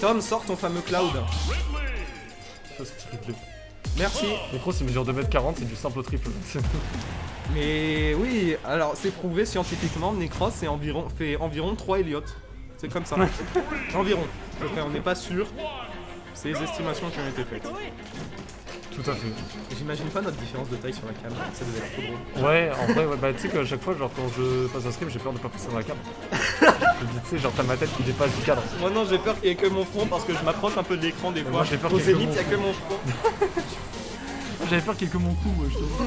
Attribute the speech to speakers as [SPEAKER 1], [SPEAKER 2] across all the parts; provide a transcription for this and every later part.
[SPEAKER 1] Tom, sort ton fameux Cloud. Merci.
[SPEAKER 2] Necros il mesure 2m40, c'est du simple au triple.
[SPEAKER 1] Mais oui, alors c'est prouvé scientifiquement, Necros fait environ 3 Elliot. C'est comme ça. Environ. Après, on n'est pas sûr. C'est les estimations qui ont été faites.
[SPEAKER 2] Tout à fait.
[SPEAKER 1] J'imagine pas notre différence de taille sur la cam, ça devait être trop drôle.
[SPEAKER 2] Ouais, en vrai, ouais, bah tu sais qu'à chaque fois, genre quand je passe un stream, j'ai peur de pas passer dans la cam. Je me dis, tu sais, genre t'as ma tête qui dépasse du cadre.
[SPEAKER 1] Moi non, j'ai peur qu'il y ait que mon front parce que je m'approche un peu de l'écran des fois.
[SPEAKER 2] Moi, j'ai peur
[SPEAKER 1] Au
[SPEAKER 2] qu'il y ait que
[SPEAKER 1] zénith, il y a
[SPEAKER 2] mon
[SPEAKER 1] que mon front.
[SPEAKER 2] J'avais peur qu'il y ait que mon coup, moi, je te vois.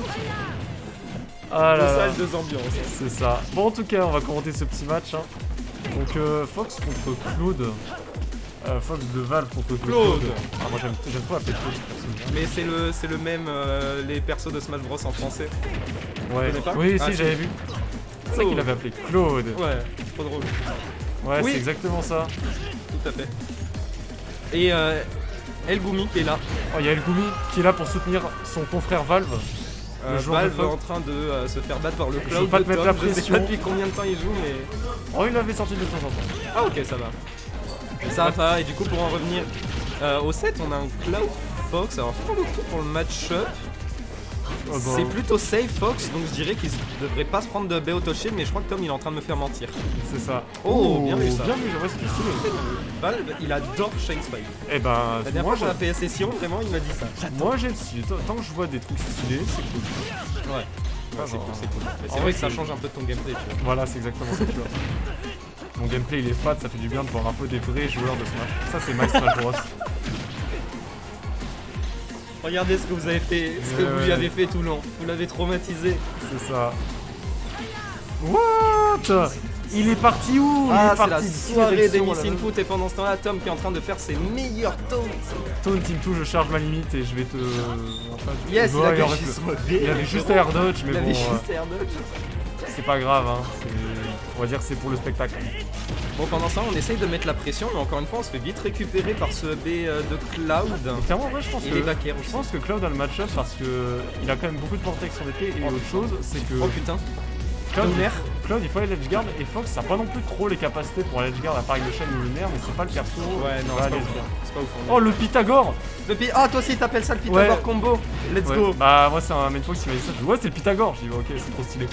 [SPEAKER 2] Ah
[SPEAKER 1] Deux
[SPEAKER 2] là là.
[SPEAKER 1] salles, deux ambiances.
[SPEAKER 2] C'est ça. Bon, en tout cas, on va commenter ce petit match. Hein. Donc, Fox contre Claude. Fox de Valve contre Claude. Ah, moi j'aime trop l'appeler Claude.
[SPEAKER 1] Mais c'est le même, les persos de Smash Bros en français.
[SPEAKER 2] Ouais.
[SPEAKER 1] connais pas
[SPEAKER 2] Oui,
[SPEAKER 1] Ah,
[SPEAKER 2] si,
[SPEAKER 1] si.
[SPEAKER 2] j'avais vu. C'est ça qu'il avait appelé Claude.
[SPEAKER 1] Ouais, trop drôle.
[SPEAKER 2] Ouais,
[SPEAKER 1] Oui.
[SPEAKER 2] c'est exactement ça.
[SPEAKER 1] Tout à fait. Et El Gumi qui est là.
[SPEAKER 2] Oh, il y a El Gumi qui est là pour soutenir son confrère Valve. Le joueur de
[SPEAKER 1] Valve est
[SPEAKER 2] Fox.
[SPEAKER 1] en train de se faire battre par le
[SPEAKER 2] Je
[SPEAKER 1] Cloud
[SPEAKER 2] veux pas
[SPEAKER 1] de
[SPEAKER 2] te mettre
[SPEAKER 1] Tom.
[SPEAKER 2] la
[SPEAKER 1] Je sais
[SPEAKER 2] pression.
[SPEAKER 1] pas depuis combien de temps il joue, mais...
[SPEAKER 2] Oh, il avait sorti de temps en temps.
[SPEAKER 1] Ah ok, ça va. Ça va, et du coup pour en revenir au set, on a un Cloud Fox. Alors pour le coup, pour le match-up,
[SPEAKER 2] Oh, bah.
[SPEAKER 1] c'est plutôt safe Fox, donc je dirais qu'il devrait pas se prendre de BO Shield, mais je crois que Tom il est en train de me faire mentir.
[SPEAKER 2] C'est ça.
[SPEAKER 1] Oh, bien vu ça.
[SPEAKER 2] Bien vu, ouais, c'était stylé.
[SPEAKER 1] Valve, il adore Shane Spike.
[SPEAKER 2] Eh ben,
[SPEAKER 1] La dernière
[SPEAKER 2] moi,
[SPEAKER 1] fois qu'on a fait la session, vraiment il m'a dit ça.
[SPEAKER 2] moi j'aime stylé. Tant que je vois des trucs stylés, c'est cool.
[SPEAKER 1] Ouais.
[SPEAKER 2] Ah,
[SPEAKER 1] c'est
[SPEAKER 2] genre,
[SPEAKER 1] cool, c'est cool. Mais
[SPEAKER 2] en
[SPEAKER 1] c'est vrai
[SPEAKER 2] vrai,
[SPEAKER 1] que ça
[SPEAKER 2] c'est-
[SPEAKER 1] change un peu de ton gameplay, tu vois.
[SPEAKER 2] Voilà, c'est exactement ça, tu vois. Mon gameplay il est fat, ça fait du bien de voir un peu des vrais joueurs de Smash. Ça c'est My Smash Bros.
[SPEAKER 1] Regardez ce que vous avez fait, ce que vous lui avez fait tout long. Vous l'avez traumatisé.
[SPEAKER 2] C'est ça. What? Il est parti où?
[SPEAKER 1] Ah,
[SPEAKER 2] Il est
[SPEAKER 1] c'est la
[SPEAKER 2] parti
[SPEAKER 1] soirée des
[SPEAKER 2] direction,
[SPEAKER 1] Miss
[SPEAKER 2] là.
[SPEAKER 1] Input et pendant ce temps-là, Tom qui est en train de faire ses meilleurs taunts.
[SPEAKER 2] Taunt Team 2, je charge ma limite et je vais te. Enfin,
[SPEAKER 1] Yes, il
[SPEAKER 2] Ouais,
[SPEAKER 1] a
[SPEAKER 2] en
[SPEAKER 1] gagné
[SPEAKER 2] fait,
[SPEAKER 1] soirée.
[SPEAKER 2] il avait juste air dodge, mais
[SPEAKER 1] Il
[SPEAKER 2] bon,
[SPEAKER 1] avait juste air dodge.
[SPEAKER 2] c'est pas grave, hein. On va dire que c'est pour le spectacle.
[SPEAKER 1] Bon, pendant ça, on essaye de mettre la pression, mais encore une fois, on se fait vite récupérer par ce B de Cloud.
[SPEAKER 2] Clairement, en vrai, je pense
[SPEAKER 1] Et
[SPEAKER 2] que.
[SPEAKER 1] les backers
[SPEAKER 2] Je
[SPEAKER 1] aussi.
[SPEAKER 2] pense que Cloud a le match-up parce que il a quand même beaucoup de protection d'épée et
[SPEAKER 1] Oh,
[SPEAKER 2] autre chose, c'est que
[SPEAKER 1] Oh putain.
[SPEAKER 2] Cloud,
[SPEAKER 1] Lunaire.
[SPEAKER 2] Cloud, il faut aller l'edgeguard et Fox ça a pas non plus trop les capacités pour l'edgeguard à part avec le chaîne ou lunaire, mais c'est pas le perso.
[SPEAKER 1] Ouais, non,
[SPEAKER 2] qui va
[SPEAKER 1] c'est pas
[SPEAKER 2] aller
[SPEAKER 1] ouf.
[SPEAKER 2] le faire.
[SPEAKER 1] C'est pas ouf.
[SPEAKER 2] Oh le Pythagore.
[SPEAKER 1] Ah, toi aussi, t'appelles ça le Pythagore
[SPEAKER 2] Ouais.
[SPEAKER 1] combo. Let's
[SPEAKER 2] Ouais.
[SPEAKER 1] go.
[SPEAKER 2] Bah moi c'est un main Fox qui m'a dit ça, je dis ouais c'est le Pythagore, je dis ok c'est trop stylé.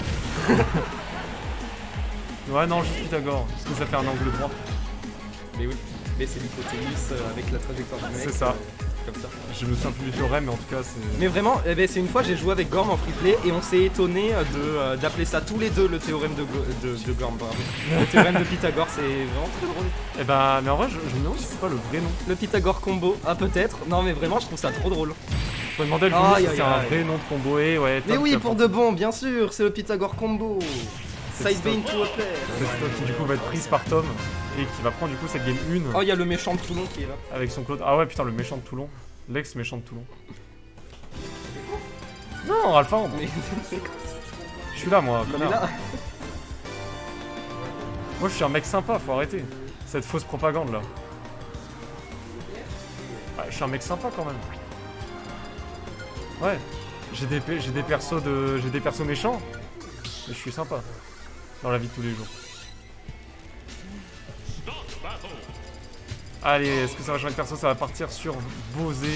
[SPEAKER 2] Ouais non juste Pythagore, parce que ça fait un angle droit.
[SPEAKER 1] Mais oui, mais c'est l'hypoténuse avec la trajectoire du mec.
[SPEAKER 2] C'est ça.
[SPEAKER 1] Comme ça.
[SPEAKER 2] Je me souviens plus du théorème mais en tout cas c'est.
[SPEAKER 1] Mais vraiment, eh ben, c'est une fois j'ai joué avec Gorm en freeplay et on s'est étonné d'appeler ça tous les deux le théorème de Gorm. Pardon. Le théorème de Pythagore, c'est vraiment très drôle.
[SPEAKER 2] Eh bah mais en vrai je me demande si c'est pas le vrai nom.
[SPEAKER 1] Le Pythagore combo, ah peut-être. Non mais vraiment, je trouve ça trop drôle.
[SPEAKER 2] Faut demander à
[SPEAKER 1] Aïe,
[SPEAKER 2] si
[SPEAKER 1] aïe,
[SPEAKER 2] c'est un
[SPEAKER 1] aïe.
[SPEAKER 2] vrai nom de combo et ouais.
[SPEAKER 1] Mais
[SPEAKER 2] top,
[SPEAKER 1] oui,
[SPEAKER 2] top.
[SPEAKER 1] pour de bon, bien sûr, c'est le Pythagore combo.
[SPEAKER 2] C'est
[SPEAKER 1] Side beam to a player.
[SPEAKER 2] C'est Stock qui du coup va être prise par Tom et qui va prendre du coup cette game 1
[SPEAKER 1] Oh, il y a le méchant de Toulon qui est là.
[SPEAKER 2] avec son Claude. Ah ouais putain le méchant de Toulon. L'ex méchant de Toulon. Non Alpha Ambre.
[SPEAKER 1] Mais
[SPEAKER 2] Je suis là moi,
[SPEAKER 1] il est
[SPEAKER 2] connard.
[SPEAKER 1] là.
[SPEAKER 2] Moi je suis un mec sympa, faut arrêter. Cette fausse propagande là. Ouais, je suis un mec sympa quand même. Ouais. J'ai des persos méchants. Mais je suis sympa. Dans la vie de tous les jours. Allez, est-ce que ça va changer de perso? Ça va partir sur Bosé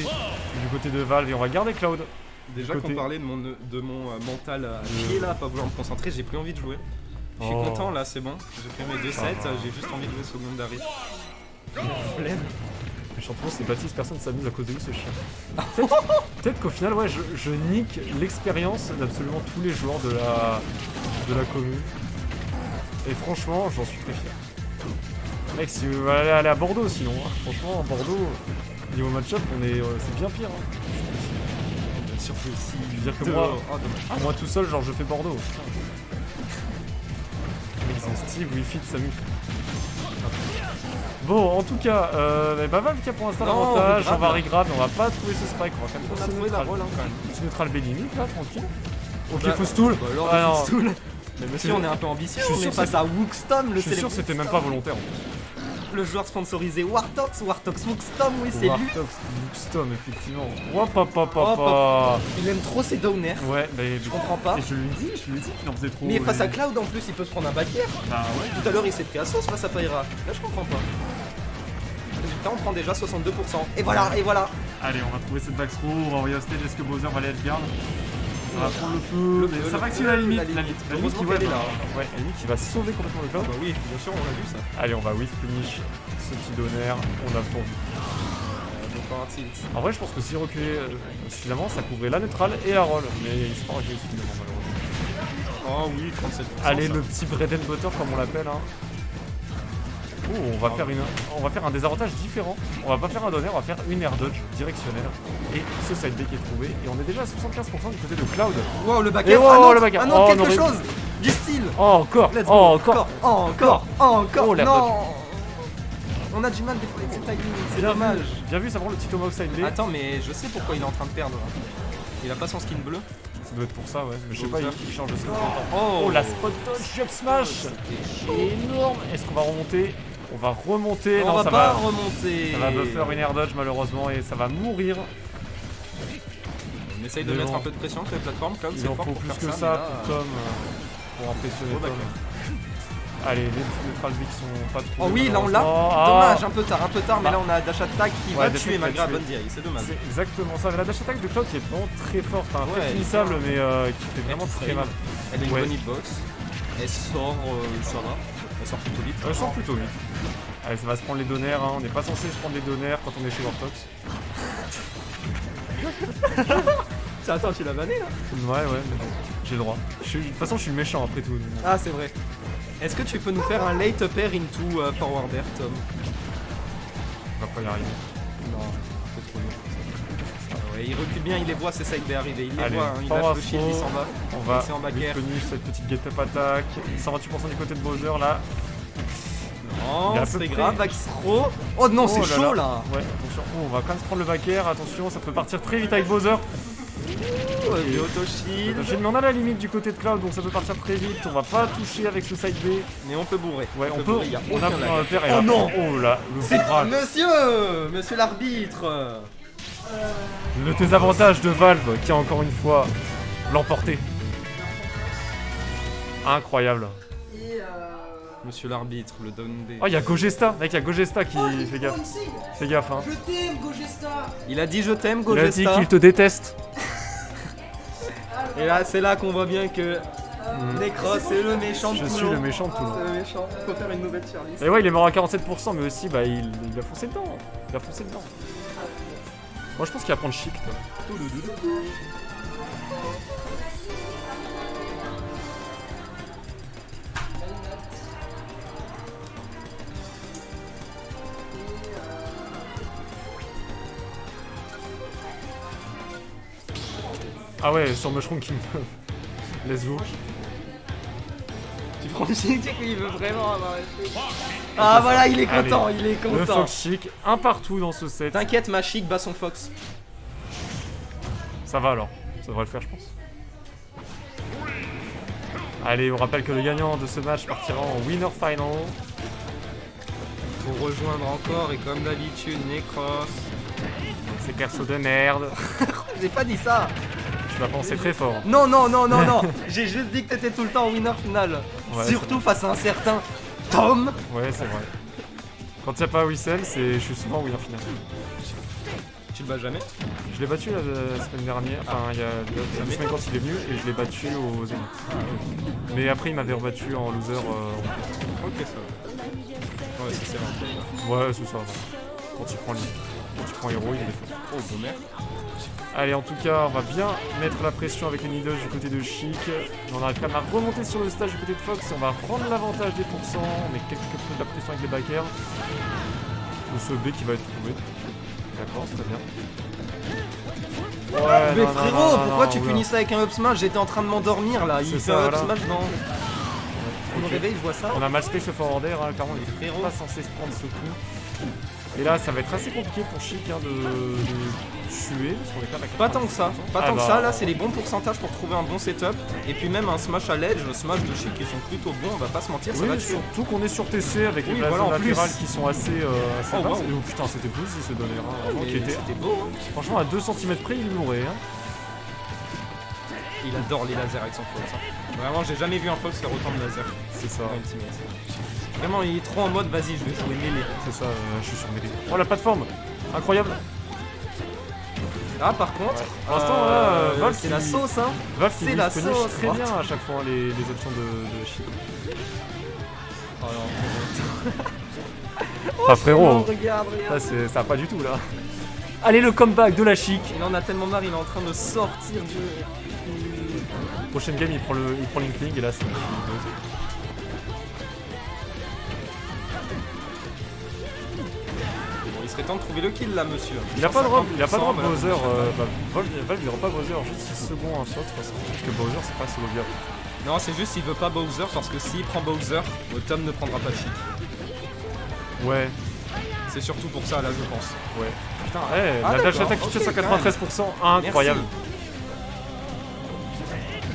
[SPEAKER 2] du côté de Valve et on va garder Cloud.
[SPEAKER 1] Déjà
[SPEAKER 2] Côté-
[SPEAKER 1] qu'on parlait de mon mental à chier là, pas vouloir me concentrer, j'ai plus envie de jouer. Je suis
[SPEAKER 2] Oh.
[SPEAKER 1] content là, c'est bon. J'ai fait mes deux
[SPEAKER 2] Ça
[SPEAKER 1] sets,
[SPEAKER 2] va.
[SPEAKER 1] j'ai juste envie de jouer Secondary. Flemme.
[SPEAKER 2] Mais je pense c'est Baptiste, personne s'amuse à cause de lui ce chien. Peut-être qu'au final, ouais, je nique l'expérience d'absolument tous les joueurs de la commune. Et franchement, j'en suis très fier. Mec, si vous voulez aller à Bordeaux sinon, hein. Franchement, à Bordeaux, niveau match-up, c'est bien pire. Hein.
[SPEAKER 1] Bien sûr que si.
[SPEAKER 2] Je veux dire que
[SPEAKER 1] Deux.
[SPEAKER 2] moi,
[SPEAKER 1] Oh, dommage.
[SPEAKER 2] moi tout seul, genre je fais Bordeaux. Ils ont Steve, Wi-Fi de Samus. Bon, en tout cas, bah Valve qui a pour l'instant
[SPEAKER 1] Non,
[SPEAKER 2] l'avantage,
[SPEAKER 1] regrab,
[SPEAKER 2] on va
[SPEAKER 1] là.
[SPEAKER 2] regrab, on va pas trouver ce spike, on va quand même
[SPEAKER 1] On a
[SPEAKER 2] passer
[SPEAKER 1] trouvé la
[SPEAKER 2] neutral.
[SPEAKER 1] rôle hein, quand même.
[SPEAKER 2] Petit neutral B limite là, tranquille. Ok,
[SPEAKER 1] Bah,
[SPEAKER 2] faut stool.
[SPEAKER 1] Bah alors,
[SPEAKER 2] Ah
[SPEAKER 1] le
[SPEAKER 2] non.
[SPEAKER 1] Footstool. Mais monsieur, on est un peu ambitieux,
[SPEAKER 2] Je suis
[SPEAKER 1] on
[SPEAKER 2] sûr
[SPEAKER 1] est
[SPEAKER 2] que
[SPEAKER 1] face à Wookstom, le
[SPEAKER 2] Je suis sûr
[SPEAKER 1] célèbre
[SPEAKER 2] que c'était même pas volontaire.
[SPEAKER 1] le joueur sponsorisé Wartox Wookstom, oui c'est lui.
[SPEAKER 2] Wartox, Bookstom, effectivement. Hop hop hop
[SPEAKER 1] Hop,
[SPEAKER 2] hop hop.
[SPEAKER 1] Il aime trop ses downers.
[SPEAKER 2] Ouais, mais
[SPEAKER 1] Je comprends pas.
[SPEAKER 2] Et je lui dis qu'il en faisait trop.
[SPEAKER 1] Mais face à
[SPEAKER 2] et-
[SPEAKER 1] Cloud en plus, il peut se prendre un backer.
[SPEAKER 2] Bah ouais.
[SPEAKER 1] Tout à l'heure, il s'est pris à sauce face à Pyra. Là, je comprends pas. Putain, on prend déjà 62%. Et voilà, et voilà.
[SPEAKER 2] Allez, on va trouver cette back throw, on va envoyer au stage, est-ce que Bowser va aller edgeguard? Ça va prendre le feu, mais ça va activer la limite. La limite qui va,
[SPEAKER 1] là.
[SPEAKER 2] ouais, la limite qui va sauver complètement le cloud.
[SPEAKER 1] Bah oui, bien sûr, on a vu ça.
[SPEAKER 2] Allez, on va whiff punish ce petit donner, on a pour vu.
[SPEAKER 1] Donc un tilt.
[SPEAKER 2] En vrai, je pense que s'il reculait suffisamment, ça couvrait la neutrale et la roll, mais il s'est pas reculé suffisamment malheureusement.
[SPEAKER 1] Oh oui, 37%.
[SPEAKER 2] Allez,
[SPEAKER 1] ça.
[SPEAKER 2] le petit bread and butter comme on l'appelle. Hein. Oh, on va faire un désavantage différent. On va pas faire un donner, on va faire une air dodge directionnelle. Et ce side B qui est trouvé. Et on est déjà à 75% du côté de Cloud.
[SPEAKER 1] Wow, le
[SPEAKER 2] Et
[SPEAKER 1] backer.
[SPEAKER 2] wow,
[SPEAKER 1] Ah non,
[SPEAKER 2] le backer.
[SPEAKER 1] ah non,
[SPEAKER 2] Oh,
[SPEAKER 1] quelque
[SPEAKER 2] non, mais-
[SPEAKER 1] chose. Du style.
[SPEAKER 2] Oh, encore.
[SPEAKER 1] Let's
[SPEAKER 2] Oh,
[SPEAKER 1] go.
[SPEAKER 2] encore.
[SPEAKER 1] Encore.
[SPEAKER 2] Oh, la
[SPEAKER 1] non. On a du mal des fois avec ces timings, c'est
[SPEAKER 2] Bien
[SPEAKER 1] dommage.
[SPEAKER 2] vu. Bien vu, ça prend le petit tomahawk side B.
[SPEAKER 1] Attends, mais je sais pourquoi il est en train de perdre. Il a pas son skin bleu.
[SPEAKER 2] Ça doit être pour ça, ouais. Mais je sais pas, il change de skin.
[SPEAKER 1] Oh,
[SPEAKER 2] Oh, la spot dodge, jump smash. Énorme. Est-ce qu'on va remonter? On va remonter.
[SPEAKER 1] On
[SPEAKER 2] Non,
[SPEAKER 1] va
[SPEAKER 2] ça
[SPEAKER 1] pas
[SPEAKER 2] va.
[SPEAKER 1] remonter.
[SPEAKER 2] Ça va buffer une air dodge malheureusement et ça va mourir.
[SPEAKER 1] On essaye de
[SPEAKER 2] Mais
[SPEAKER 1] mettre
[SPEAKER 2] bon.
[SPEAKER 1] un peu de pression sur les plateformes. Cloud,
[SPEAKER 2] Il
[SPEAKER 1] c'est
[SPEAKER 2] en
[SPEAKER 1] fort
[SPEAKER 2] faut
[SPEAKER 1] pour
[SPEAKER 2] plus
[SPEAKER 1] faire
[SPEAKER 2] que
[SPEAKER 1] ça,
[SPEAKER 2] ça
[SPEAKER 1] mais là,
[SPEAKER 2] pour Tom, pour impressionner
[SPEAKER 1] gros
[SPEAKER 2] Tom.
[SPEAKER 1] backer.
[SPEAKER 2] Allez, les neutral V qui sont pas trop.
[SPEAKER 1] Oh oui, là on l'a. Dommage, un peu tard, mais là on a Dash Attack qui va
[SPEAKER 2] Dash
[SPEAKER 1] tuer
[SPEAKER 2] Attack
[SPEAKER 1] malgré la
[SPEAKER 2] va
[SPEAKER 1] bonne DI, c'est dommage.
[SPEAKER 2] C'est exactement ça. La dash attack de Cloud qui est vraiment très forte, hein,
[SPEAKER 1] Ouais,
[SPEAKER 2] très finissable, mais qui fait vraiment très mal.
[SPEAKER 1] Elle a une
[SPEAKER 2] Ouais.
[SPEAKER 1] bonne hitbox. Elle sort, ça va. Elle sort plutôt vite.
[SPEAKER 2] Elle sort plutôt vite. Allez, ça va se prendre les donners, hein. On n'est pas censé se prendre les donners quand on est chez Wartox.
[SPEAKER 1] Attends, tu l'as banné là?
[SPEAKER 2] Ouais, mais bon, j'ai le droit. De toute façon, je suis le méchant après tout.
[SPEAKER 1] Ah, c'est vrai. Est-ce que tu peux nous faire un late pair into forward air, Tom?
[SPEAKER 2] On va pas y arriver.
[SPEAKER 1] Non, c'est trop long. Ah ouais, il recule bien, il les voit ces side B arriver. Il les
[SPEAKER 2] Allez,
[SPEAKER 1] voit, hein, il
[SPEAKER 2] forward
[SPEAKER 1] lâche le shield, il s'en va.
[SPEAKER 2] On va
[SPEAKER 1] C'est en back air.
[SPEAKER 2] punish cette petite get up attack. 128% du côté de Bowser là.
[SPEAKER 1] Non,
[SPEAKER 2] Il est à peu
[SPEAKER 1] c'est
[SPEAKER 2] près-
[SPEAKER 1] grave, back throw. Oh non, c'est
[SPEAKER 2] Oh
[SPEAKER 1] chaud là.
[SPEAKER 2] Ouais, attention. Oh, on va quand même se prendre le back air. Attention, ça peut partir très vite avec Bowser.
[SPEAKER 1] Du auto shield.
[SPEAKER 2] Mais on a la limite du côté de Cloud, donc ça peut partir très vite. On va pas toucher avec ce side B.
[SPEAKER 1] Mais on peut bourrer.
[SPEAKER 2] Ouais, on peut.
[SPEAKER 1] bourrer, y a
[SPEAKER 2] On a
[SPEAKER 1] aucun
[SPEAKER 2] pris
[SPEAKER 1] lag.
[SPEAKER 2] un pair et
[SPEAKER 1] Oh
[SPEAKER 2] là.
[SPEAKER 1] non.
[SPEAKER 2] Oh là, le
[SPEAKER 1] C'est
[SPEAKER 2] bras.
[SPEAKER 1] Monsieur l'arbitre.
[SPEAKER 2] Le désavantage de Valve qui a encore une fois l'emporté. Incroyable.
[SPEAKER 1] Monsieur l'arbitre, le down B.
[SPEAKER 2] Oh, il y a Gogesta, mec, il y a Gogesta qui fait gaffe. Fais gaffe, hein.
[SPEAKER 3] Je t'aime, Gogesta.
[SPEAKER 1] Il a dit je t'aime,
[SPEAKER 2] Il a dit
[SPEAKER 1] Gogesta.
[SPEAKER 2] qu'il te déteste.
[SPEAKER 1] Et là, c'est là qu'on voit bien que Necros, c'est le méchant de
[SPEAKER 2] Je
[SPEAKER 1] Toulon.
[SPEAKER 2] suis le méchant de Toulon.
[SPEAKER 1] C'est le méchant. Faut faire une nouvelle tier list.
[SPEAKER 2] Et ouais, il est mort à 47%, mais aussi, bah, il a foncé dedans. Il a foncé dedans. Moi, je pense qu'il va prendre chic, toi. Ah ouais, sur Mushroom Kingdom. Let's go.
[SPEAKER 1] Tu prends le chic, il veut vraiment avoir un chic. Ah voilà, il est content,
[SPEAKER 2] Allez,
[SPEAKER 1] il est
[SPEAKER 2] Le
[SPEAKER 1] content.
[SPEAKER 2] Fox chic, un partout dans ce set.
[SPEAKER 1] T'inquiète, ma chic bat son Fox.
[SPEAKER 2] Ça va alors, ça devrait le faire je pense. Allez, on rappelle que le gagnant de ce match partira en winner final.
[SPEAKER 1] Pour rejoindre encore, et comme d'habitude, Necros.
[SPEAKER 2] C'est perso de merde.
[SPEAKER 1] J'ai pas dit ça.
[SPEAKER 2] Tu vas penser très fort.
[SPEAKER 1] Non, non, non, non, non. J'ai juste dit que t'étais tout le temps en winner final.
[SPEAKER 2] Ouais,
[SPEAKER 1] Surtout face à un certain Tom.
[SPEAKER 2] Ouais, c'est vrai. Quand il n'y a pas Wissem, je suis souvent en winner final.
[SPEAKER 1] Tu le bats jamais?
[SPEAKER 2] Je l'ai battu la semaine dernière, enfin il y a 2 semaines quand il est venu et je l'ai battu au Zénith. Mais après il m'avait rebattu en loser.
[SPEAKER 1] Ok, ça va. Ouais, c'est vrai.
[SPEAKER 2] Ouais, c'est ça. Quand tu prends héros, il est défait.
[SPEAKER 1] Oh, boomer.
[SPEAKER 2] Allez, en tout cas, on va bien mettre la pression avec les needles du côté de Chic. On arrive quand même à remonter sur le stage du côté de Fox. On va prendre l'avantage des pourcents. On met quelque peu de la pression avec les backers. Le ce B qui va être trouvé. D'accord, très bien. Ouais,
[SPEAKER 1] Mais
[SPEAKER 2] non,
[SPEAKER 1] frérot,
[SPEAKER 2] non, non,
[SPEAKER 1] pourquoi
[SPEAKER 2] non,
[SPEAKER 1] tu
[SPEAKER 2] oula.
[SPEAKER 1] punis ça avec un up smash? J'étais en train de m'endormir là. Il
[SPEAKER 2] C'est
[SPEAKER 1] fait
[SPEAKER 2] ça,
[SPEAKER 1] un up
[SPEAKER 2] voilà.
[SPEAKER 1] smash dans. Je me
[SPEAKER 2] Ok.
[SPEAKER 1] réveille, je vois ça.
[SPEAKER 2] On a mal space le forward air, hein, clairement, il est
[SPEAKER 1] Frérot.
[SPEAKER 2] pas censé se prendre ce coup. Et là, ça va être assez compliqué pour Chic hein, de tuer, parce qu'on est quand même à
[SPEAKER 1] Pas tant que ça,
[SPEAKER 2] 90%.
[SPEAKER 1] pas
[SPEAKER 2] Ah
[SPEAKER 1] tant que
[SPEAKER 2] bah,
[SPEAKER 1] ça, là c'est les bons pourcentages pour trouver un bon setup. Et puis même un smash à l'edge, smash de Chic qui sont plutôt bons, on va pas se mentir, ça va
[SPEAKER 2] Oui,
[SPEAKER 1] tuer.
[SPEAKER 2] surtout qu'on est sur TC avec
[SPEAKER 1] Oui,
[SPEAKER 2] les blasts
[SPEAKER 1] voilà, en plus.
[SPEAKER 2] latérales qui sont assez
[SPEAKER 1] Oh,
[SPEAKER 2] basses.
[SPEAKER 1] wow.
[SPEAKER 2] Et oh putain, c'était beau si ce donner, hein, vraiment, qui
[SPEAKER 1] Mais
[SPEAKER 2] était...
[SPEAKER 1] c'était beau, hein.
[SPEAKER 2] Franchement, à 2 cm près, il mourrait. Hein.
[SPEAKER 1] Il adore les lasers avec son Fox. Hein. Vraiment, j'ai jamais vu un Fox faire autant de lasers.
[SPEAKER 2] C'est ça.
[SPEAKER 1] dans Ultimate. Vraiment, il est trop en mode, vas-y, je vais jouer mêlée.
[SPEAKER 2] C'est ça, je suis sur mêlée. Oh la plateforme, incroyable.
[SPEAKER 1] Ah, par contre,
[SPEAKER 2] Pour l'instant, là, Valve
[SPEAKER 1] c'est la sauce, hein.
[SPEAKER 2] Valve qui
[SPEAKER 1] C'est la
[SPEAKER 2] punish
[SPEAKER 1] sauce.
[SPEAKER 2] très bien à chaque fois hein, les options de shit.
[SPEAKER 1] Oh non,
[SPEAKER 2] Ah frérot,
[SPEAKER 1] regarde.
[SPEAKER 2] ça va pas du tout là. Allez le comeback de la chic.
[SPEAKER 1] Il en a tellement marre, il est en train de sortir du...
[SPEAKER 2] Prochaine game il prend l'Inkling et là c'est...
[SPEAKER 1] Bon, il serait temps de trouver le kill là, monsieur.
[SPEAKER 2] Il a pas le droit de
[SPEAKER 1] 50%,
[SPEAKER 2] Bowser,
[SPEAKER 1] voilà.
[SPEAKER 2] Valve il aura pas Bowser, juste 6 secondes en shot de toute façon. Parce que Bowser c'est pas solo viable.
[SPEAKER 1] Non, c'est juste il veut pas Bowser parce que s'il prend Bowser, Tom ne prendra pas de chic.
[SPEAKER 2] Ouais,
[SPEAKER 1] C'est surtout pour ça là, je pense.
[SPEAKER 2] ouais. Putain,
[SPEAKER 1] Ah,
[SPEAKER 2] la dash
[SPEAKER 1] d'accord,
[SPEAKER 2] attack qui tue
[SPEAKER 1] ok,
[SPEAKER 2] 193%, incroyable.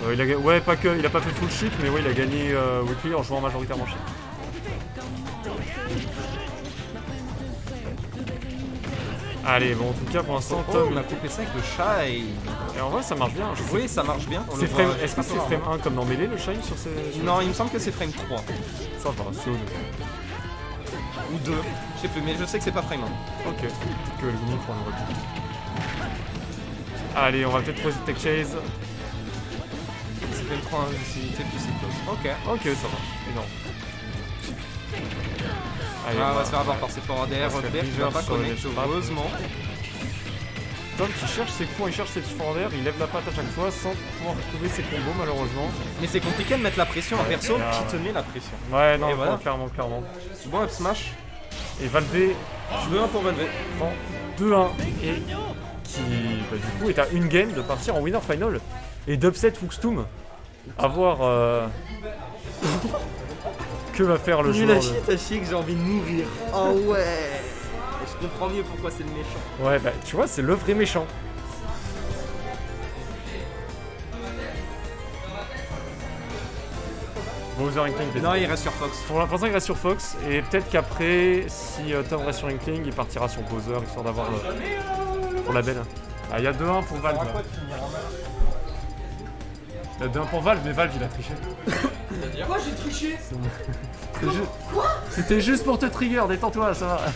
[SPEAKER 1] Merci.
[SPEAKER 2] Ouais, pas que, il a pas fait full shit, mais ouais, il a gagné weekly en jouant majoritairement shit. Allez, bon, en tout cas, pour l'instant,
[SPEAKER 1] Oh,
[SPEAKER 2] Tom.
[SPEAKER 1] on a coupé ça avec le Shine.
[SPEAKER 2] Et en vrai, ça marche bien. Je sais
[SPEAKER 1] Oui, ça marche bien. on
[SPEAKER 2] C'est
[SPEAKER 1] le voit
[SPEAKER 2] Est-ce que c'est frame 1 comme dans Melee le shine sur ces.
[SPEAKER 1] Non, il me semble que c'est frame 3.
[SPEAKER 2] Ça va, c'est honnête.
[SPEAKER 1] Ou 2. Je sais plus, mais je sais que c'est pas frame 1.
[SPEAKER 2] Ok, peut-être que le Gumi prend une repli. Allez, on va peut-être poser Tech Chase.
[SPEAKER 1] C'est frame 3 invisibilité plus c'est close. Ok.
[SPEAKER 2] Ok, ça va, énorme. Allez,
[SPEAKER 1] Ah, on va se faire avoir par ses forwards d'air.
[SPEAKER 2] on va se faire
[SPEAKER 1] Père qui va pas
[SPEAKER 2] river sur les
[SPEAKER 1] connecter,
[SPEAKER 2] frappes.
[SPEAKER 1] heureusement.
[SPEAKER 2] Tom qui cherche ses coups, il cherche ses petits forwards, il lève la patte à chaque fois sans pouvoir trouver ses combos malheureusement.
[SPEAKER 1] Mais c'est compliqué de mettre la pression à un perso
[SPEAKER 2] là,
[SPEAKER 1] qui te met la pression.
[SPEAKER 2] Ouais, non,
[SPEAKER 1] Et voilà.
[SPEAKER 2] clairement.
[SPEAKER 1] Bon, up smash.
[SPEAKER 2] Et Valve
[SPEAKER 1] 2-1 pour Valve.
[SPEAKER 2] prend 2-1 et qui bah, du coup est à une game de partir en winner final et d'upset Wuxtoom. À voir que va faire le joueur.
[SPEAKER 1] à chier que j'ai envie de mourir. Oh ouais. Je comprends mieux pourquoi c'est le méchant.
[SPEAKER 2] Ouais, bah tu vois, c'est le vrai méchant. Bowser Inkling.
[SPEAKER 1] Non, il reste sur Fox.
[SPEAKER 2] Pour l'instant, il reste sur Fox et peut-être qu'après, si Tom reste sur Inkling, il partira sur Bowser histoire d'avoir pour la belle. Ah, il y a 2-1 pour Valve. Là. Il y a 2-1 pour Valve, mais Valve il a triché.
[SPEAKER 3] Quoi, j'ai triché?
[SPEAKER 2] C'était juste pour te trigger, détends-toi, ça va.
[SPEAKER 3] Frère,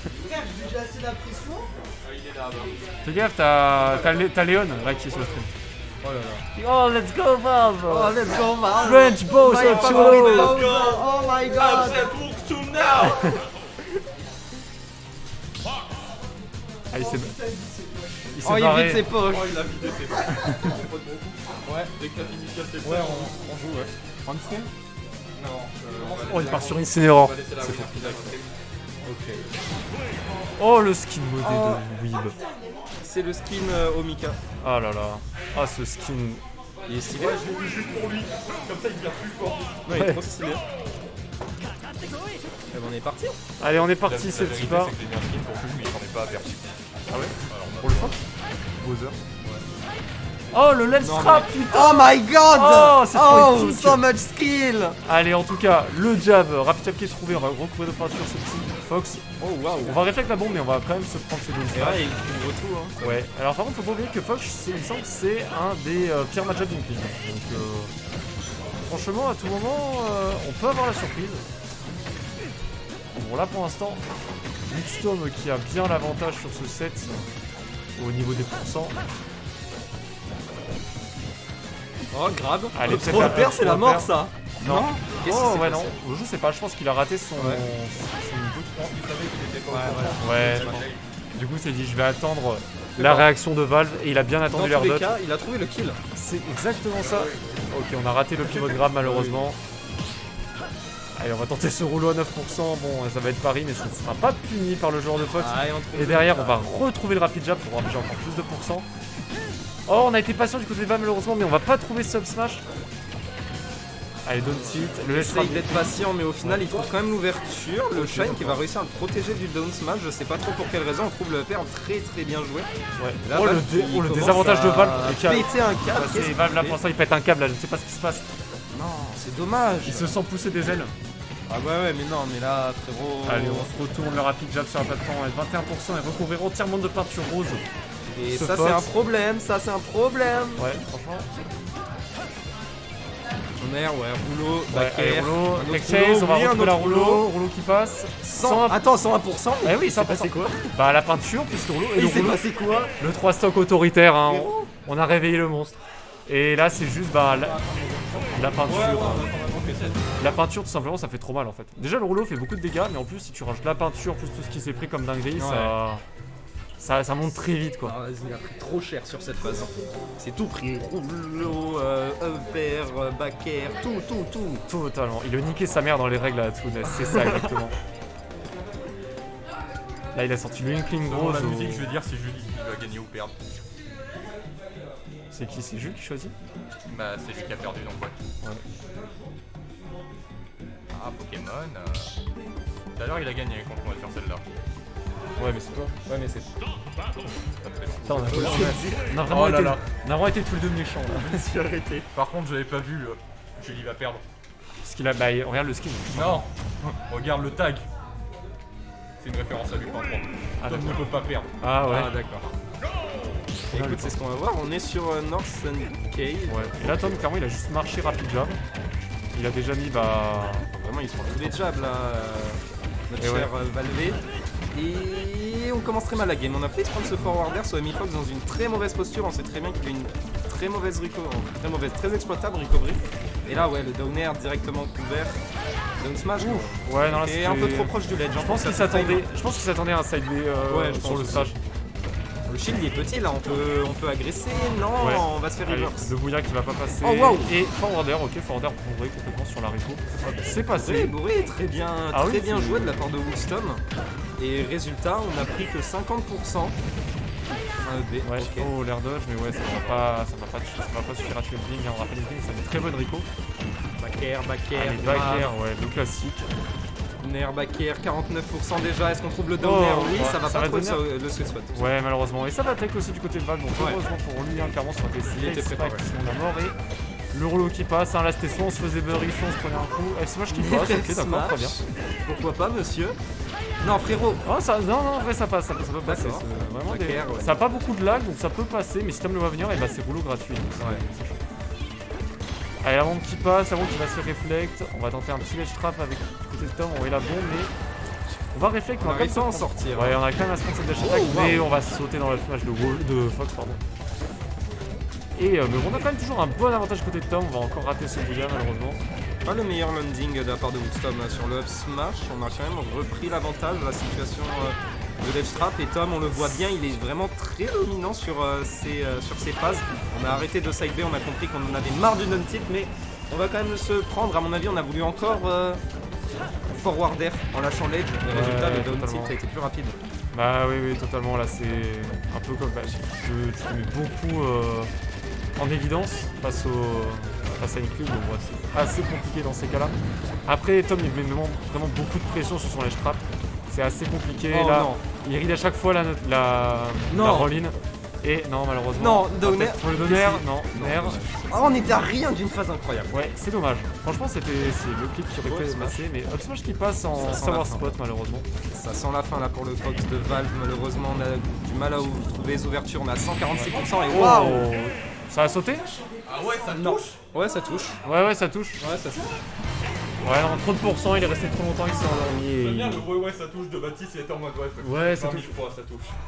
[SPEAKER 3] j'ai déjà assez d'impression.
[SPEAKER 2] Fais gaffe, t'as Léon là qui est sur le stream.
[SPEAKER 1] Oh là là.
[SPEAKER 2] Oh, let's go Valve!
[SPEAKER 1] Oh, let's go, Valve.
[SPEAKER 2] French Bowser,
[SPEAKER 1] My
[SPEAKER 2] chulo!
[SPEAKER 1] favorite Bowser. Oh my god.
[SPEAKER 2] Ah, il s'est
[SPEAKER 1] Oh, il
[SPEAKER 2] barré.
[SPEAKER 1] vide ses poches.
[SPEAKER 4] Il a vidé ses poches. Ouais, dès que t'as fini de casser
[SPEAKER 1] Ouais, on joue, ouais. En stream?
[SPEAKER 4] Non,
[SPEAKER 2] Oh, il part sur Incineroar.
[SPEAKER 4] on va laisser la winner finale.
[SPEAKER 1] Ok.
[SPEAKER 2] Oh, le skin modé
[SPEAKER 1] Oh.
[SPEAKER 2] de Weeb.
[SPEAKER 1] C'est le skin Omika.
[SPEAKER 2] Ah là là. Ah, ce skin.
[SPEAKER 1] Il est stylé.
[SPEAKER 4] Ouais, je l'ai mis juste pour lui. Comme ça, il devient plus fort.
[SPEAKER 1] Ouais, il est trop stylé. Eh ben, on est parti.
[SPEAKER 2] Allez, on est parti, c'est petit pas.
[SPEAKER 4] C'est que j'ai mis un skin pour lui, mais il s'en est pas aperçu.
[SPEAKER 2] Ah ouais
[SPEAKER 4] Alors,
[SPEAKER 2] Pour le Fox Bowser. Oh, le lens
[SPEAKER 1] Non,
[SPEAKER 2] trap,
[SPEAKER 1] mais-
[SPEAKER 2] putain!
[SPEAKER 1] Oh my god.
[SPEAKER 2] Oh, c'est
[SPEAKER 1] Oh,
[SPEAKER 2] poétique.
[SPEAKER 1] so much skill.
[SPEAKER 2] Allez, en tout cas, le jab, rapid jab qui est trouvé, on va recouvrir de peinture ce petit Fox.
[SPEAKER 1] Oh waouh.
[SPEAKER 2] On va réfléchir la bombe, mais on va quand même se prendre ses deux
[SPEAKER 1] C'est vrai, il couvre tout, hein.
[SPEAKER 2] Ouais, alors par contre, faut pas oublier que Fox, il me semble que c'est un des pires match-ups d'Inkling. Donc, franchement, à tout moment, on peut avoir la surprise. Bon, là pour l'instant, Wuxtoom qui a bien l'avantage sur ce set au niveau des pourcents.
[SPEAKER 1] Oh, grave.
[SPEAKER 2] Allez, peut-être
[SPEAKER 1] Trop
[SPEAKER 2] la
[SPEAKER 1] le père, c'est la
[SPEAKER 2] trop le
[SPEAKER 1] mort,
[SPEAKER 2] père.
[SPEAKER 1] ça.
[SPEAKER 2] Non,
[SPEAKER 1] Qu'est-ce qui
[SPEAKER 2] oh
[SPEAKER 1] s'est
[SPEAKER 2] ouais,
[SPEAKER 1] passé
[SPEAKER 2] non, je sais pas, je pense qu'il a raté son.
[SPEAKER 1] Ouais.
[SPEAKER 2] son input.
[SPEAKER 4] Je pense qu'il savait qu'il était pas
[SPEAKER 1] Ouais,
[SPEAKER 4] au courant.
[SPEAKER 2] Ouais, je pense. Du coup, c'est dit, je vais attendre la réaction de Valve et il a bien
[SPEAKER 1] Dans
[SPEAKER 2] attendu
[SPEAKER 1] tous
[SPEAKER 2] l'air
[SPEAKER 1] les
[SPEAKER 2] dot.
[SPEAKER 1] cas, il a trouvé le kill.
[SPEAKER 2] C'est exactement ça. Ok, on a raté le pivot de grab malheureusement. Allez, on va tenter ce rouleau à 9%. Bon, ça va être pari, mais ça ne sera pas puni par le joueur de Fox.
[SPEAKER 1] Ah, et on trouve
[SPEAKER 2] Et derrière, on va retrouver le rapid jab pour avoir déjà encore plus de pourcents. Oh, on a été patient du côté de Valve malheureusement, mais on va pas trouver sub smash. Allez, don't hit. Le
[SPEAKER 1] Il
[SPEAKER 2] S
[SPEAKER 1] essaye d'être patient, mais au final, il trouve quand même l'ouverture. Le Shine qui va réussir à le protéger du down smash. Je sais pas trop pour quelle raison. On trouve le père très très bien joué.
[SPEAKER 2] Ouais.
[SPEAKER 1] Là,
[SPEAKER 2] Oh,
[SPEAKER 1] Valve,
[SPEAKER 2] le,
[SPEAKER 1] il
[SPEAKER 2] oh, le
[SPEAKER 1] commence
[SPEAKER 2] désavantage de
[SPEAKER 1] à
[SPEAKER 2] Valve. Le câble.
[SPEAKER 1] péter un câble.
[SPEAKER 2] C'est
[SPEAKER 1] Qu'est-ce
[SPEAKER 2] Valve là
[SPEAKER 1] qu'il
[SPEAKER 2] pour l'instant,
[SPEAKER 1] fait
[SPEAKER 2] il pète un câble là, je ne sais pas ce qui se passe.
[SPEAKER 1] Non, c'est dommage.
[SPEAKER 2] Il se sent pousser des ailes.
[SPEAKER 1] Ah ouais, mais non, mais là, frérot.
[SPEAKER 2] Allez, on se retourne, le rapid jab sur la plateforme avec 21% et recouvrir entièrement de peinture rose.
[SPEAKER 1] Et
[SPEAKER 2] ce
[SPEAKER 1] ça,
[SPEAKER 2] Fox.
[SPEAKER 1] c'est un problème. Ça, c'est un problème.
[SPEAKER 2] Ouais, franchement. On
[SPEAKER 1] Down air, ouais, rouleau,
[SPEAKER 2] Ouais,
[SPEAKER 1] back
[SPEAKER 2] allez,
[SPEAKER 1] air,
[SPEAKER 2] rouleau,
[SPEAKER 1] un autre
[SPEAKER 2] tech chase, on va
[SPEAKER 1] oui, un
[SPEAKER 2] retrouver la
[SPEAKER 1] autre
[SPEAKER 2] rouleau, rouleau qui passe.
[SPEAKER 1] 100. Attends, 101%.
[SPEAKER 2] Eh oui,
[SPEAKER 1] c'est
[SPEAKER 2] 100%.
[SPEAKER 1] passé quoi?
[SPEAKER 2] Bah la peinture, puisque rouleau et
[SPEAKER 1] Il
[SPEAKER 2] le
[SPEAKER 1] s'est
[SPEAKER 2] rouleau.
[SPEAKER 1] passé quoi?
[SPEAKER 2] Le 3 stock autoritaire, hein, on a réveillé le monstre. Et là, c'est juste bah, la peinture. La peinture, tout simplement, ça fait trop mal en fait. Déjà, le rouleau fait beaucoup de dégâts, mais en plus, si tu rajoutes la peinture, plus tout ce qui s'est pris comme dinguerie, ça monte très vite quoi.
[SPEAKER 1] Ah, vas-y, il a pris trop cher sur cette phase. C'est tout pris. Rouleau, up air, back air, tout.
[SPEAKER 2] Totalement. Il a niqué sa mère dans les règles à Tounès, c'est ça exactement. Là, il a sorti le Inkling
[SPEAKER 4] Selon
[SPEAKER 2] Rose.
[SPEAKER 4] la musique, je vais dire si Julie qui va gagner ou perdre.
[SPEAKER 2] C'est qui? C'est Jules qui choisit?
[SPEAKER 4] Bah, c'est lui qui a perdu donc ouais.
[SPEAKER 2] Ouais.
[SPEAKER 4] Ah, Pokémon. Tout à l'heure, il a gagné quand on va faire celle-là.
[SPEAKER 2] Ouais, mais c'est toi.
[SPEAKER 1] Ouais, mais c'est.
[SPEAKER 4] C'est pas très long.
[SPEAKER 2] Putain, on a vraiment,
[SPEAKER 4] Oh là
[SPEAKER 2] été,
[SPEAKER 4] là.
[SPEAKER 2] on a vraiment été tous les deux méchants là. Je me suis arrêté.
[SPEAKER 4] Par contre, j'avais pas vu Julie va perdre.
[SPEAKER 2] Parce qu'il a. Bah, regarde le skin.
[SPEAKER 4] Non. Regarde le tag. C'est une référence à Lupin 3.
[SPEAKER 2] Ah,
[SPEAKER 4] Tom ne peut pas perdre.
[SPEAKER 2] Ah ouais.
[SPEAKER 1] Ah, d'accord. Écoute, c'est ce qu'on va voir. On est sur Northern Cave.
[SPEAKER 2] Ouais. Et là, Tom, clairement, il a juste marché rapide jab. Il a déjà mis bah.
[SPEAKER 1] Vraiment, il se prend tous les jabs là, notre
[SPEAKER 2] Et
[SPEAKER 1] cher
[SPEAKER 2] ouais.
[SPEAKER 1] Valvé. Et on commence très mal la game. On a failli se prendre ce forward air sur Amy Fox dans une très mauvaise posture. On sait très bien qu'il a une très mauvaise recovery, très exploitable recovery. Et là, ouais, le down air directement couvert. Down smash.
[SPEAKER 2] Ouais, non, là,
[SPEAKER 1] Et un peu trop proche du ledge.
[SPEAKER 2] Je pense qu'il s'attendait à un side B
[SPEAKER 1] Ouais, je
[SPEAKER 2] sur
[SPEAKER 1] pense
[SPEAKER 2] le
[SPEAKER 1] aussi.
[SPEAKER 2] stage.
[SPEAKER 1] Le shield il est petit là, on peut agresser. Non,
[SPEAKER 2] Ouais.
[SPEAKER 1] on va se faire
[SPEAKER 2] Allez,
[SPEAKER 1] reverse.
[SPEAKER 2] le bouillard qui va pas passer.
[SPEAKER 1] Oh, wow.
[SPEAKER 2] Et forwarder, ok, forwarder bourré complètement sur la Rico. C'est
[SPEAKER 1] Oui,
[SPEAKER 2] passé.
[SPEAKER 1] bourré, très bien,
[SPEAKER 2] Ah
[SPEAKER 1] très
[SPEAKER 2] oui,
[SPEAKER 1] bien
[SPEAKER 2] c'est-
[SPEAKER 1] joué de la part de Woolstom. Et résultat, on a pris que 50%. Un B,
[SPEAKER 2] Ouais,
[SPEAKER 1] ok.
[SPEAKER 2] oh l'air dodge, mais ouais, ça va pas suffire à tuer le Bling. On rappelle le Bling, c'est une très bonne Rico.
[SPEAKER 1] Back air,
[SPEAKER 2] Allez, back air, ouais, le classique.
[SPEAKER 1] Nair, back air, 49% déjà. Est-ce qu'on trouve le down
[SPEAKER 2] Oh,
[SPEAKER 1] air? Oui,
[SPEAKER 2] ouais,
[SPEAKER 1] ça va
[SPEAKER 2] ça
[SPEAKER 1] pas
[SPEAKER 2] va
[SPEAKER 1] trop
[SPEAKER 2] donner.
[SPEAKER 1] le sweet spot.
[SPEAKER 2] Ouais, malheureusement. Et ça va tech aussi du côté de Valve, donc
[SPEAKER 1] Ouais.
[SPEAKER 2] heureusement pour lui, hein, clairement, ça aurait
[SPEAKER 1] Il était
[SPEAKER 2] été
[SPEAKER 1] préparé.
[SPEAKER 2] si on a mort. Et le rouleau qui passe, hein, là c'était soit on se faisait bury, soit on se prenait un coup. F-Smash qui passe, ok, d'accord, très bien.
[SPEAKER 1] Pourquoi pas, monsieur? Non, frérot.
[SPEAKER 2] Oh, non, en vrai ça passe, ça peut passer.
[SPEAKER 1] D'accord.
[SPEAKER 2] C'est vraiment
[SPEAKER 1] Back air, ouais.
[SPEAKER 2] Ça a pas beaucoup de lag, donc ça peut passer, mais si Tom le voit venir, et bah c'est rouleau gratuit. Donc c'est chaud. Allez, avant qui passe, avant qu'il va se reflect, on va tenter un petit ledge trap avec côté de Tom, on va la bombe, mais on va reflect,
[SPEAKER 1] On
[SPEAKER 2] va
[SPEAKER 1] va
[SPEAKER 2] quand même
[SPEAKER 1] réussir à en sortir.
[SPEAKER 2] Ouais, on a quand même un sponsor de dash attack,
[SPEAKER 1] Oh,
[SPEAKER 2] mais
[SPEAKER 1] wow.
[SPEAKER 2] on va sauter dans le smash de Fox, pardon. Et mais on a quand même toujours un bon avantage côté de Tom, on va encore rater ce bouillard malheureusement.
[SPEAKER 1] Pas le meilleur landing de la part de Woolstom sur le up smash. On a quand même repris l'avantage de la situation de ledge trap. Et Tom, on le voit bien, il est vraiment très dominant sur ses phases. On a arrêté de side B, on a compris qu'on en avait marre du non-tip, mais on va quand même se prendre. À mon avis, on a voulu encore forward air en lâchant ledge. Et
[SPEAKER 2] Ouais,
[SPEAKER 1] résultat, le down
[SPEAKER 2] totalement.
[SPEAKER 1] tip a été plus rapide.
[SPEAKER 2] Bah oui, totalement, là c'est un peu comme... Bah, tu te mets beaucoup en évidence face à une cube, donc ouais, c'est assez compliqué dans ces cas-là. Après, Tom il met vraiment beaucoup de pression sur son ledge trap. C'est assez compliqué,
[SPEAKER 1] Oh,
[SPEAKER 2] là
[SPEAKER 1] non.
[SPEAKER 2] il read à chaque fois la
[SPEAKER 1] Non.
[SPEAKER 2] roll-in. Et non, malheureusement.
[SPEAKER 1] Non,
[SPEAKER 2] Ah,
[SPEAKER 1] down
[SPEAKER 2] peut-être
[SPEAKER 1] air.
[SPEAKER 2] pour le down air, non, air.
[SPEAKER 1] Oh, on était à rien d'une phase incroyable.
[SPEAKER 2] Ouais, c'est dommage. Franchement, c'est le clip qui aurait
[SPEAKER 1] Ouais,
[SPEAKER 2] pu
[SPEAKER 1] smash.
[SPEAKER 2] passer, mais up smash qui passe en
[SPEAKER 1] Ça sent
[SPEAKER 2] savoir
[SPEAKER 1] la fin.
[SPEAKER 2] spot, malheureusement.
[SPEAKER 1] Ça sent la fin là pour le Fox de Valve. Malheureusement, on a du mal à trouver les ouvertures. On a 146% et waouh!
[SPEAKER 2] Oh. Ça a sauté?
[SPEAKER 4] Ah ouais, ça
[SPEAKER 1] Non.
[SPEAKER 4] touche.
[SPEAKER 1] Ouais, ça touche.
[SPEAKER 2] Ouais, ça touche.
[SPEAKER 1] Ouais, ça touche.
[SPEAKER 2] Ouais, non, trop de pourcents, il est resté trop longtemps, il s'est endormi.
[SPEAKER 4] J'aime bien le ouais, ça touche de Baptiste, il était en mode ouais,
[SPEAKER 2] Ouais, ça
[SPEAKER 4] 20 000
[SPEAKER 2] touche.
[SPEAKER 4] fois, ça touche.